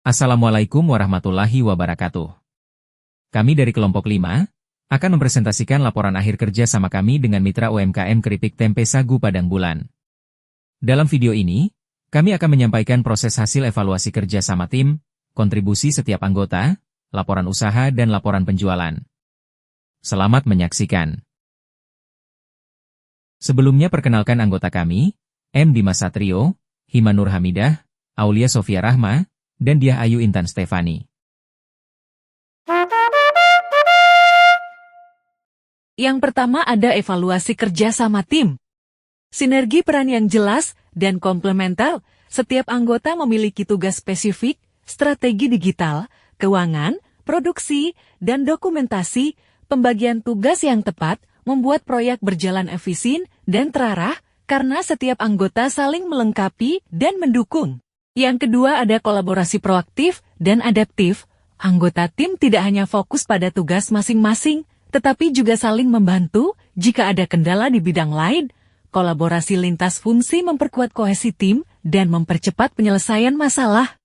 Assalamualaikum warahmatullahi wabarakatuh. Kami dari kelompok 5 akan mempresentasikan laporan akhir kerja sama kami dengan mitra UMKM Keripik Tempe Sagu Padang Bulan. Dalam video ini, kami akan menyampaikan proses hasil evaluasi kerja sama tim, kontribusi setiap anggota, laporan usaha dan laporan penjualan. Selamat menyaksikan. Sebelumnya perkenalkan anggota kami, M. Dimas Satrio, Hima Nur Hamidah, Aulia Sofia Rahma, dan Diah Ayu Intan Stefani. Yang pertama ada evaluasi kerja sama tim. Sinergi peran yang jelas dan komplementer, setiap anggota memiliki tugas spesifik, strategi digital, keuangan, produksi, dan dokumentasi. Pembagian tugas yang tepat membuat proyek berjalan efisien dan terarah karena setiap anggota saling melengkapi dan mendukung. Yang kedua ada kolaborasi proaktif dan adaptif. Anggota tim tidak hanya fokus pada tugas masing-masing, tetapi juga saling membantu jika ada kendala di bidang lain. Kolaborasi lintas fungsi memperkuat kohesi tim dan mempercepat penyelesaian masalah.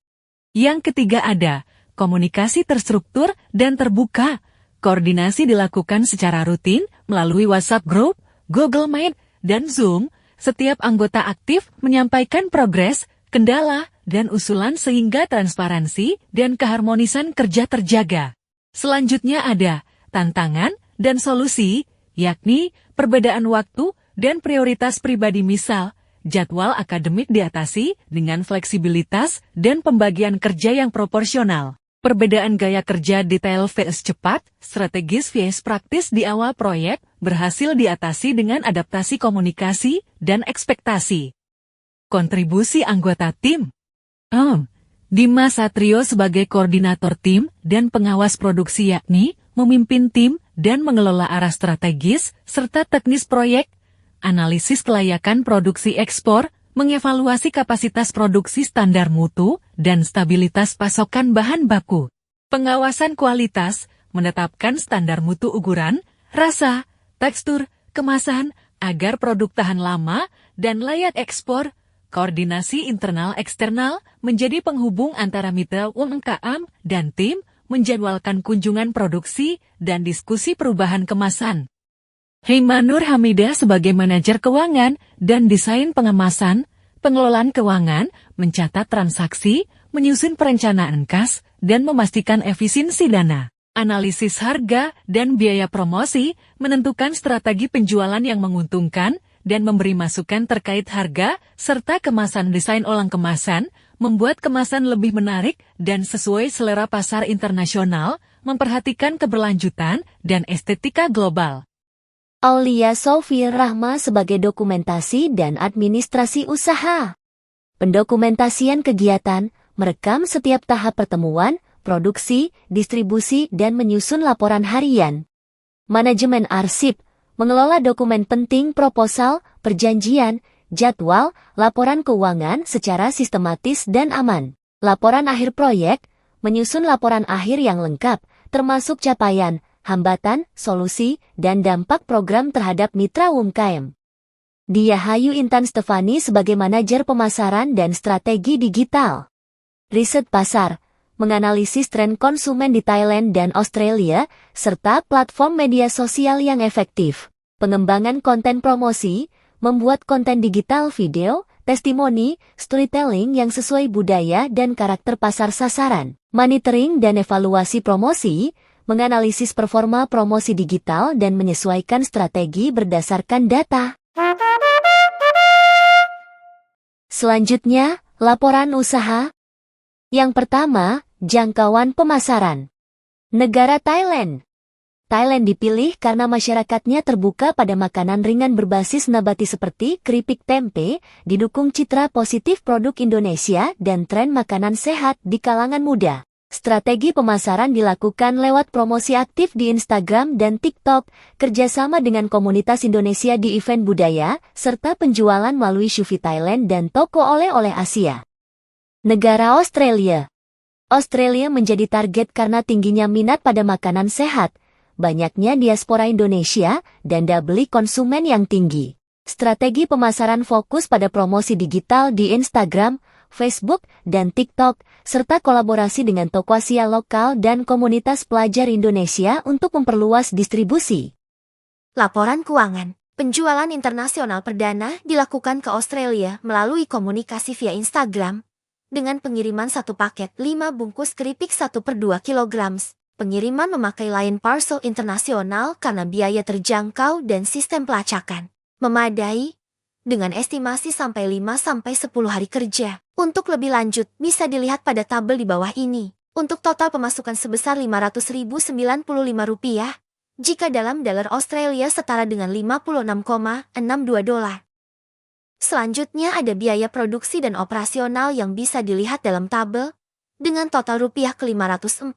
Yang ketiga ada komunikasi terstruktur dan terbuka. Koordinasi dilakukan secara rutin melalui WhatsApp Group, Google Meet, dan Zoom. Setiap anggota aktif menyampaikan progres, kendala, dan usulan sehingga transparansi dan keharmonisan kerja terjaga. Selanjutnya ada tantangan dan solusi, yakni perbedaan waktu dan prioritas pribadi, misal jadwal akademik diatasi dengan fleksibilitas dan pembagian kerja yang proporsional. Perbedaan gaya kerja detail vs cepat, strategis vs praktis di awal proyek berhasil diatasi dengan adaptasi komunikasi dan ekspektasi. Kontribusi anggota tim. Dimas Satrio sebagai koordinator tim dan pengawas produksi, yakni memimpin tim dan mengelola arah strategis serta teknis proyek, analisis kelayakan produksi ekspor, mengevaluasi kapasitas produksi standar mutu, dan stabilitas pasokan bahan baku. Pengawasan kualitas, menetapkan standar mutu ukuran, rasa, tekstur, kemasan, agar produk tahan lama dan layak ekspor. Koordinasi internal-eksternal menjadi penghubung antara mitra UMKM dan tim, menjadwalkan kunjungan produksi dan diskusi perubahan kemasan. Hima Nur Hamidah sebagai manajer keuangan dan desain pengemasan, pengelolaan keuangan, mencatat transaksi, menyusun perencanaan kas, dan memastikan efisiensi dana. Analisis harga dan biaya promosi, menentukan strategi penjualan yang menguntungkan, dan memberi masukan terkait harga, serta kemasan. Desain ulang kemasan, membuat kemasan lebih menarik dan sesuai selera pasar internasional, memperhatikan keberlanjutan dan estetika global. Aulia Sofia Rahma sebagai dokumentasi dan administrasi usaha. Pendokumentasian kegiatan, merekam setiap tahap pertemuan, produksi, distribusi, dan menyusun laporan harian. Manajemen arsip, mengelola dokumen penting, proposal, perjanjian, jadwal, laporan keuangan secara sistematis dan aman. Laporan akhir proyek, menyusun laporan akhir yang lengkap, termasuk capaian, hambatan, solusi, dan dampak program terhadap mitra UMKM. Diah Ayu Intan Stefani sebagai manajer pemasaran dan strategi digital. Riset pasar, menganalisis tren konsumen di Thailand dan Australia, serta platform media sosial yang efektif. Pengembangan konten promosi, membuat konten digital video, testimoni, storytelling yang sesuai budaya dan karakter pasar sasaran. Monitoring dan evaluasi promosi, menganalisis performa promosi digital dan menyesuaikan strategi berdasarkan data. Selanjutnya, laporan usaha. Yang pertama, jangkauan pemasaran. Negara Thailand. Thailand dipilih karena masyarakatnya terbuka pada makanan ringan berbasis nabati seperti keripik tempe, didukung citra positif produk Indonesia dan tren makanan sehat di kalangan muda. Strategi pemasaran dilakukan lewat promosi aktif di Instagram dan TikTok, kerjasama dengan komunitas Indonesia di event budaya, serta penjualan melalui Shopee Thailand dan toko oleh-oleh Asia. Negara Australia. Australia menjadi target karena tingginya minat pada makanan sehat, banyaknya diaspora Indonesia, dan daya beli konsumen yang tinggi. Strategi pemasaran fokus pada promosi digital di Instagram, Facebook, dan TikTok, serta kolaborasi dengan toko Asia lokal dan komunitas pelajar Indonesia untuk memperluas distribusi. Laporan keuangan. Penjualan internasional perdana dilakukan ke Australia melalui komunikasi via Instagram dengan pengiriman satu paket 5 bungkus keripik 1/2 kg. Pengiriman memakai Lion Parcel Internasional karena biaya terjangkau dan sistem pelacakan memadai dengan estimasi sampai 5-10 hari kerja. Untuk lebih lanjut, bisa dilihat pada tabel di bawah ini. Untuk total pemasukan sebesar $500.095, jika dalam dolar Australia setara dengan $56,62. Selanjutnya ada biaya produksi dan operasional yang bisa dilihat dalam tabel, dengan total rupiah ke $545.000,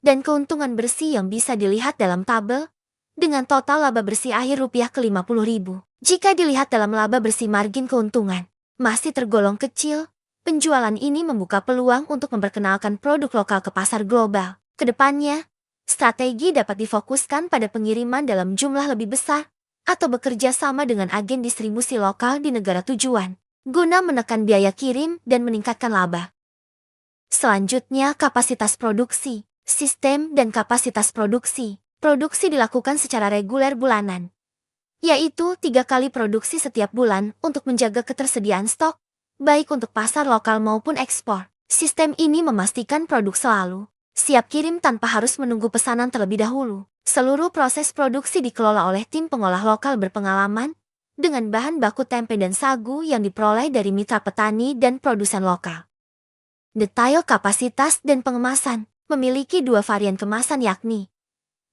dan keuntungan bersih yang bisa dilihat dalam tabel, dengan total laba bersih akhir rupiah ke $50.000. Jika dilihat dalam laba bersih margin keuntungan, masih tergolong kecil, penjualan ini membuka peluang untuk memperkenalkan produk lokal ke pasar global. Kedepannya, strategi dapat difokuskan pada pengiriman dalam jumlah lebih besar, atau bekerja sama dengan agen distribusi lokal di negara tujuan, guna menekan biaya kirim dan meningkatkan laba. Selanjutnya, kapasitas produksi, sistem dan kapasitas produksi. Produksi dilakukan secara reguler bulanan, yaitu 3 kali produksi setiap bulan untuk menjaga ketersediaan stok, baik untuk pasar lokal maupun ekspor. Sistem ini memastikan produk selalu siap kirim tanpa harus menunggu pesanan terlebih dahulu. Seluruh proses produksi dikelola oleh tim pengolah lokal berpengalaman, dengan bahan baku tempe dan sagu yang diperoleh dari mitra petani dan produsen lokal. Detail kapasitas dan pengemasan memiliki 2 varian kemasan yakni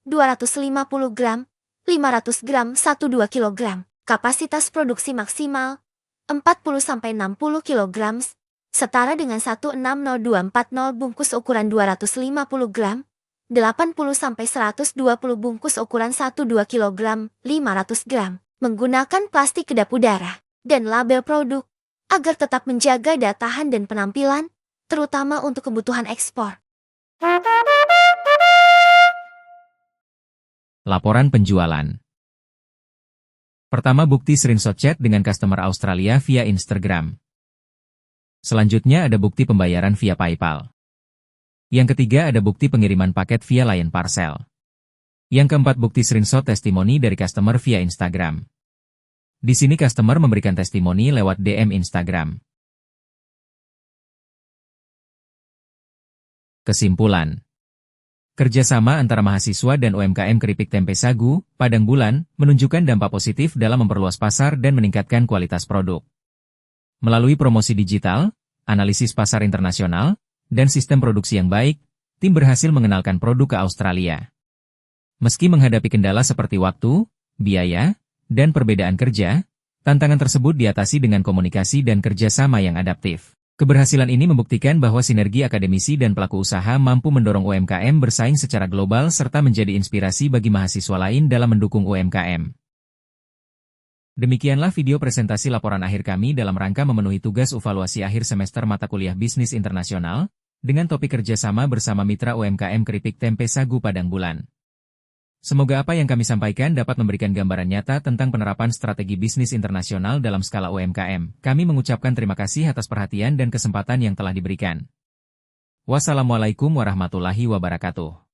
250 gram, 500 gram 1-2 kg. Kapasitas produksi maksimal 40-60 kg, setara dengan 160240 bungkus ukuran 250 gram, 80-120 bungkus ukuran 1-2 kg, 500 gram, menggunakan plastik kedap udara, dan label produk, agar tetap menjaga daya tahan dan penampilan, terutama untuk kebutuhan ekspor. Laporan penjualan. Pertama, bukti screenshot chat dengan customer Australia via Instagram. Selanjutnya ada bukti pembayaran via PayPal. Yang ketiga ada bukti pengiriman paket via Lion Parcel. Yang keempat bukti screenshot testimoni dari customer via Instagram. Di sini customer memberikan testimoni lewat DM Instagram. Kesimpulan. Kerjasama antara mahasiswa dan UMKM keripik tempe sagu, Padang Bulan, menunjukkan dampak positif dalam memperluas pasar dan meningkatkan kualitas produk. Melalui promosi digital, analisis pasar internasional, dan sistem produksi yang baik, tim berhasil mengenalkan produk ke Australia. Meski menghadapi kendala seperti waktu, biaya, dan perbedaan kerja, tantangan tersebut diatasi dengan komunikasi dan kerjasama yang adaptif. Keberhasilan ini membuktikan bahwa sinergi akademisi dan pelaku usaha mampu mendorong UMKM bersaing secara global serta menjadi inspirasi bagi mahasiswa lain dalam mendukung UMKM. Demikianlah video presentasi laporan akhir kami dalam rangka memenuhi tugas evaluasi akhir semester mata kuliah Bisnis Internasional, dengan topik kerjasama bersama mitra UMKM keripik tempe sagu Padang Bulan. Semoga apa yang kami sampaikan dapat memberikan gambaran nyata tentang penerapan strategi bisnis internasional dalam skala UMKM. Kami mengucapkan terima kasih atas perhatian dan kesempatan yang telah diberikan. Wassalamualaikum warahmatullahi wabarakatuh.